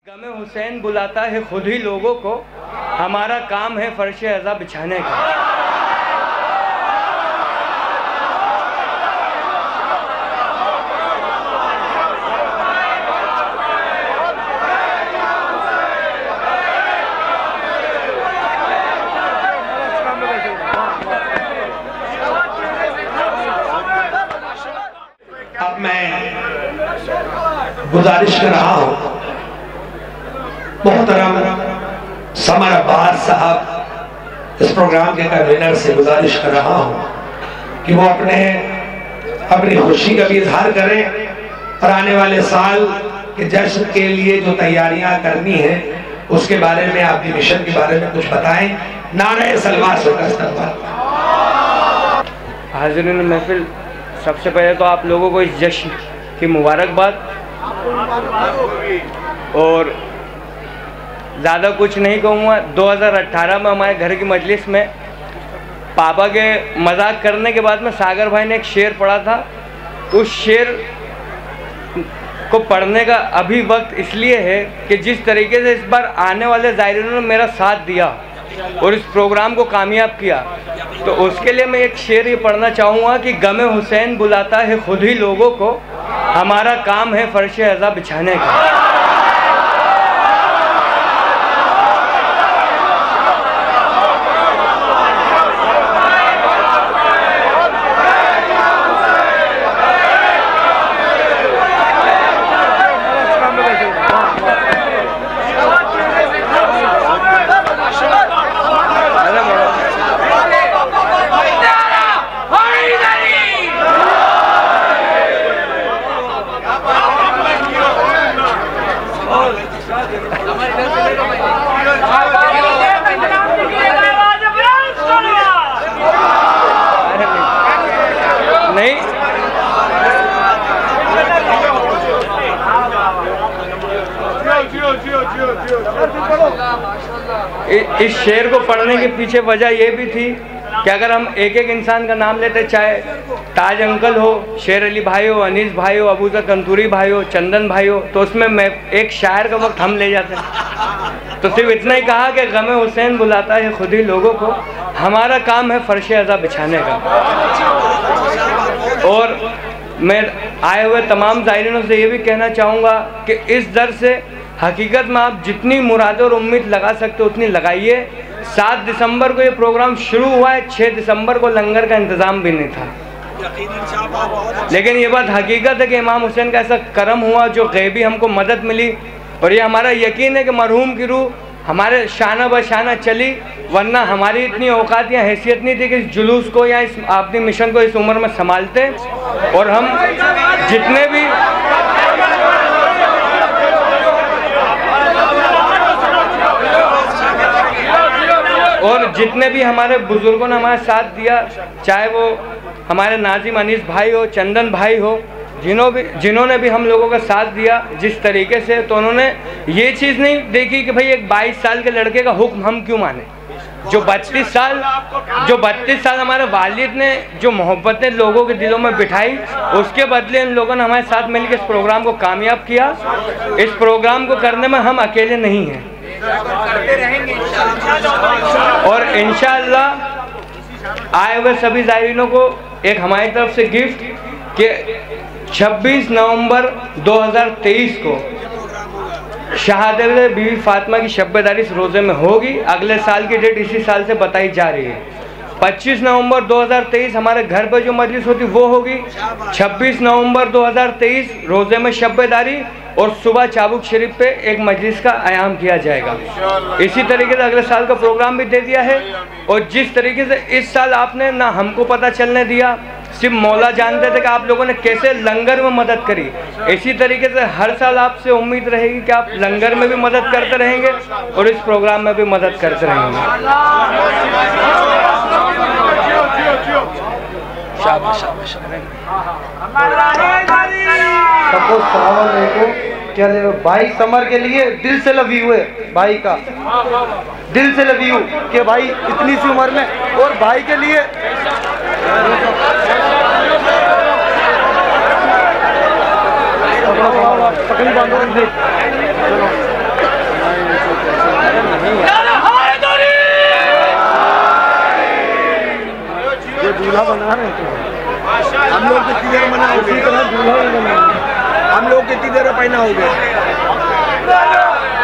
गमे हुसैन बुलाता है खुद ही लोगों को, हमारा काम है फर्श अज़ा बिछाने का। अब मैं गुजारिश कर रहा हूं मोहतरम समर अब्बास साहब, इस प्रोग्राम के कन्वीनर से गुजारिश कर रहा हूं कि वो अपनी खुशी का भी इजहार करें और आने वाले साल के जश्न के लिए जो तैयारियां करनी है उसके बारे में, आपकी मिशन के बारे में कुछ बताएं। नारे सलवार से हाज़िरीन महफिल, सबसे पहले तो आप लोगों को इस जश्न की मुबारकबाद, और ज़्यादा कुछ नहीं कहूँगा। 2018 में हमारे घर की मजलिस में पापा के मजाक करने के बाद में सागर भाई ने एक शेर पढ़ा था। उस शेर को पढ़ने का अभी वक्त इसलिए है कि जिस तरीके से इस बार आने वाले ज़ायरीनों ने मेरा साथ दिया और इस प्रोग्राम को कामयाब किया, तो उसके लिए मैं एक शेर ये पढ़ना चाहूँगा कि गमे हुसैन बुलाता है खुद ही लोगों को, हमारा काम है फर्श अज़ा बिछाने का। नहीं, इस शेर को पढ़ने के पीछे वजह ये भी थी कि अगर हम एक एक इंसान का नाम लेते, चाहे ताज अंकल हो, शेर अली भाई हो, अनीस भाई हो, अबूज़र कंतूरी भाई हो, चंदन भाई हो, तो उसमें मैं एक शायर का वक्त हम ले जाते हैं। तो सिर्फ इतना ही कहा कि गमे हुसैन बुलाता है खुद ही लोगों को, हमारा काम है फर्श अज़ा बिछाने का। और मैं आए हुए तमाम ज़ायरीनों से ये भी कहना चाहूँगा कि इस दर से हकीकत में आप जितनी मुराद और उम्मीद लगा सकते हो उतनी लगाइए। 7 दिसंबर को ये प्रोग्राम शुरू हुआ है, 6 दिसंबर को लंगर का इंतज़ाम भी नहीं था, लेकिन ये बात हकीकत है कि इमाम हुसैन का ऐसा करम हुआ, जो गैबी हमको मदद मिली, और ये हमारा यकीन है कि मरहूम की रूह हमारे शाना बशाना चली, वरना हमारी इतनी औकात या हैसियत नहीं थी कि इस जुलूस को या इस अपनी मिशन को इस उम्र में संभालते। और हम जितने भी हमारे बुजुर्गों ने हमारा साथ दिया, चाहे वो हमारे नाजिम अनीस भाई हो, चंदन भाई हो, जिन्होंने भी हम लोगों का साथ दिया जिस तरीके से, तो उन्होंने ये चीज़ नहीं देखी कि भाई एक 22 साल के लड़के का हुक्म हम क्यों माने। जो 32 साल हमारे वालिद ने जो मोहब्बतें लोगों के दिलों में बिठाई, उसके बदले इन लोगों ने हमारे साथ मिलकर इस प्रोग्राम को कामयाब किया। इस प्रोग्राम को करने में हम अकेले नहीं हैं, और इंशाअल्लाह आए हुए सभी ज़ायरीनों को एक हमारी तरफ से गिफ्ट कि 26 नवंबर 2023 को शहादत बीवी फातिमा की शब-ए-दारी इस रोज़े में होगी। अगले साल की डेट इसी साल से बताई जा रही है। 25 नवंबर 2023 हमारे घर पर जो मजलिस होती वो होगी। 26 नवंबर 2023 रोज़े में शब-ए-दारी, और सुबह चाबुक शरीफ पे एक मजलिस का आयाम किया जाएगा। इसी तरीके से अगले साल का प्रोग्राम भी दे दिया है, और जिस तरीके से इस साल आपने ना हमको पता चलने दिया, सिर्फ मौला जानते थे कि आप लोगों ने कैसे लंगर में मदद करी, इसी तरीके से हर साल आपसे उम्मीद रहेगी कि आप लंगर में भी मदद करते रहेंगे और इस प्रोग्राम में भी मदद करते रहेंगे। सबको सलाम अलैकुम। क्या 22 समर के लिए दिल से लव यू है भाई का, दिल से लव यू कि भाई इतनी सी उम्र में, और भाई के लिए पकड़ी बांधो। कितनी देर में पैना हो गया